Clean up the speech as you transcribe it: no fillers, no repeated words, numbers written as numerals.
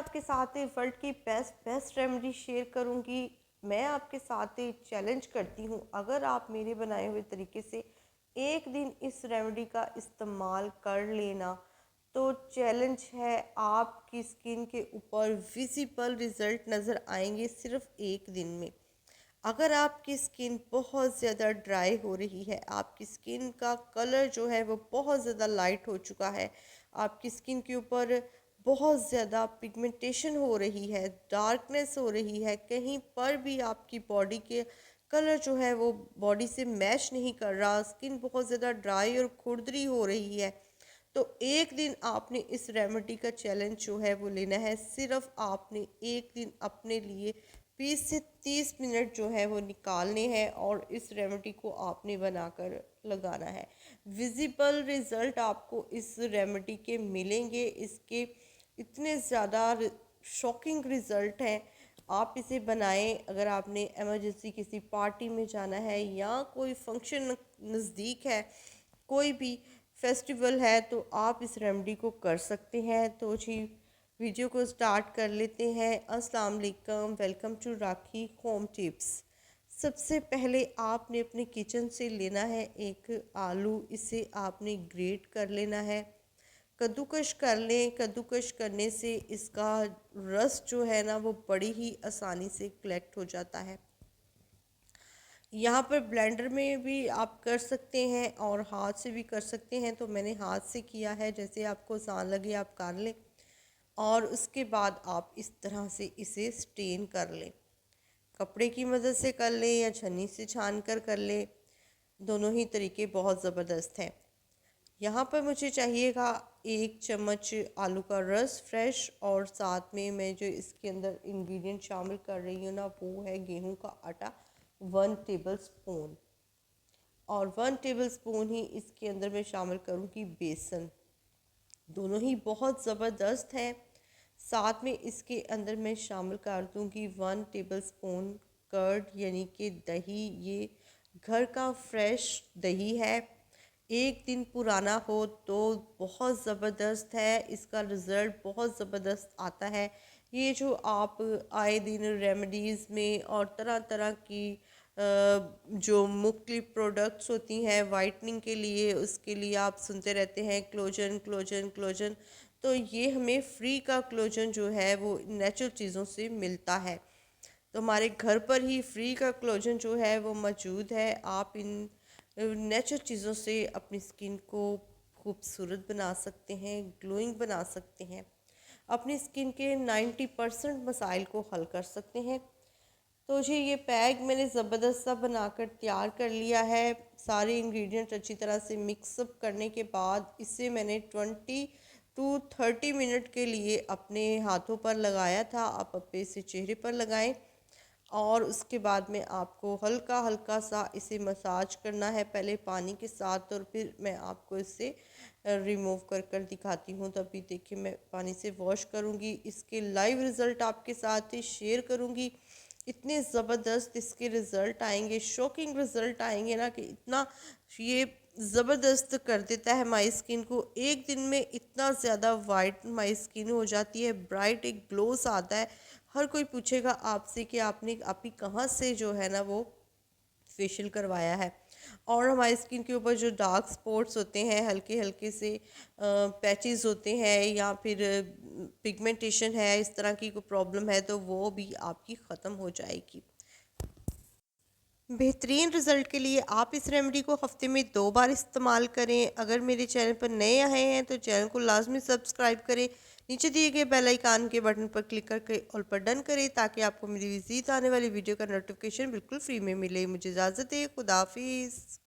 आपके साथ वर्ल्ड की बेस्ट रेमेडी शेयर करूंगी। मैं आपके साथ चैलेंज करती हूँ, अगर आप मेरे बनाए हुए तरीके से एक दिन इस रेमेडी का इस्तेमाल कर लेना तो चैलेंज है, आपकी स्किन के ऊपर विजिबल रिजल्ट नज़र आएंगे सिर्फ एक दिन में। अगर आपकी स्किन बहुत ज़्यादा ड्राई हो रही है, आपकी स्किन का कलर जो है वो बहुत ज़्यादा लाइट हो चुका है, आपकी स्किन के ऊपर बहुत ज़्यादा पिगमेंटेशन हो रही है, डार्कनेस हो रही है, कहीं पर भी आपकी बॉडी के कलर जो है वो बॉडी से मैच नहीं कर रहा, स्किन बहुत ज़्यादा ड्राई और खुरदरी हो रही है, तो एक दिन आपने इस रेमेडी का चैलेंज जो है वो लेना है। सिर्फ आपने एक दिन अपने लिए 20 से 30 मिनट जो है वो निकालने हैं और इस रेमेडी को आपने बनाकर लगाना है। विजिबल रिज़ल्ट आपको इस रेमेडी के मिलेंगे। इसके इतने ज़्यादा शॉकिंग रिज़ल्ट हैं, आप इसे बनाएं। अगर आपने इमरजेंसी किसी पार्टी में जाना है या कोई फंक्शन नज़दीक है, कोई भी फेस्टिवल है, तो आप इस रेमेडी को कर सकते हैं। तो जी वीडियो को स्टार्ट कर लेते हैं। अस्सलाम वालेकुम, welcome to Rakhi home tips. सबसे पहले आपने अपने किचन से लेना है एक आलू, इसे आपने ग्रेट कर लेना है, कद्दूकश कर लें। कद्दूकश करने से इसका रस जो है ना वो बड़ी ही आसानी से कलेक्ट हो जाता है। यहाँ पर ब्लेंडर में भी आप कर सकते हैं और हाथ से भी कर सकते हैं, तो मैंने हाथ से किया है, जैसे आपको आसान लगे आप कर लें। और उसके बाद आप इस तरह से इसे स्टेन कर लें, कपड़े की मदद से कर लें या छन्नी से छान कर लें, दोनों ही तरीके बहुत ज़बरदस्त हैं। यहाँ पर मुझे चाहिएगा 1 चम्मच आलू का रस फ्रेश, और साथ में मैं जो इसके अंदर इंग्रेडिएंट शामिल कर रही हूँ ना वो है गेहूं का आटा 1 टेबल स्पून, और 1 टेबल स्पून ही इसके अंदर मैं शामिल करूँगी बेसन। दोनों ही बहुत ज़बरदस्त हैं। साथ में इसके अंदर मैं शामिल कर दूँगी 1 टेबल स्पून कर्ड, यानी कि दही। ये घर का फ्रेश दही है, एक दिन पुराना हो तो बहुत ज़बरदस्त है, इसका रिज़ल्ट बहुत ज़बरदस्त आता है। ये जो आप आए दिन रेमेडीज़ में और तरह तरह की जो मुख्तलिफ प्रोडक्ट्स होती हैं वाइटनिंग के लिए, उसके लिए आप सुनते रहते हैं क्लोजन क्लोजन क्लोजन, तो ये हमें फ्री का क्लोजन जो है वो नेचुरल चीज़ों से मिलता है। तो हमारे घर पर ही फ्री का क्लोजन जो है वो मौजूद है। आप इन नेचुरल चीज़ों से अपनी स्किन को खूबसूरत बना सकते हैं, ग्लोइंग बना सकते हैं, अपनी स्किन के 90% मसाइल को हल कर सकते हैं। तो जी ये पैक मैंने ज़बरदस्त सा बनाकर तैयार कर लिया है। सारे इंग्रेडिएंट अच्छी तरह से मिक्सअप करने के बाद इसे मैंने 20 टू 30 मिनट के लिए अपने हाथों पर लगाया था। आप अपने इसे चेहरे पर लगाएं और उसके बाद में आपको हल्का हल्का सा इसे मसाज करना है, पहले पानी के साथ, और फिर मैं आपको इसे रिमूव कर कर दिखाती हूँ। तो अभी देखिए मैं पानी से वॉश करूँगी, इसके लाइव रिज़ल्ट आपके साथ ही शेयर करूँगी। इतने ज़बरदस्त इसके रिज़ल्ट आएंगे, शॉकिंग रिज़ल्ट आएंगे ना, कि इतना ये ज़बरदस्त कर देता है हमारी स्किन को। एक दिन में इतना ज़्यादा वाइट हमारी स्किन हो जाती है, ब्राइट एक ग्लोस आता है। हर कोई पूछेगा आपसे कि आपने आपकी कहाँ से जो है ना वो फेशियल करवाया है। और हमारी स्किन के ऊपर जो डार्क स्पॉट्स होते हैं, हल्के हल्के से पैचेस होते हैं, या फिर पिगमेंटेशन है, इस तरह की कोई प्रॉब्लम है, तो वो भी आपकी ख़त्म हो जाएगी। बेहतरीन रिज़ल्ट के लिए आप इस रेमेडी को हफ्ते में 2 बार इस्तेमाल करें। अगर मेरे चैनल पर नए आए हैं तो चैनल को लाजमी सब्सक्राइब करें, नीचे दिए गए बेल आइकन के बटन पर क्लिक करके ऑल पर डन करें, ताकि आपको मेरी मज़ीद आने वाली वीडियो का नोटिफिकेशन बिल्कुल फ्री में मिले। मुझे इजाज़त है, खुदा हाफिज़।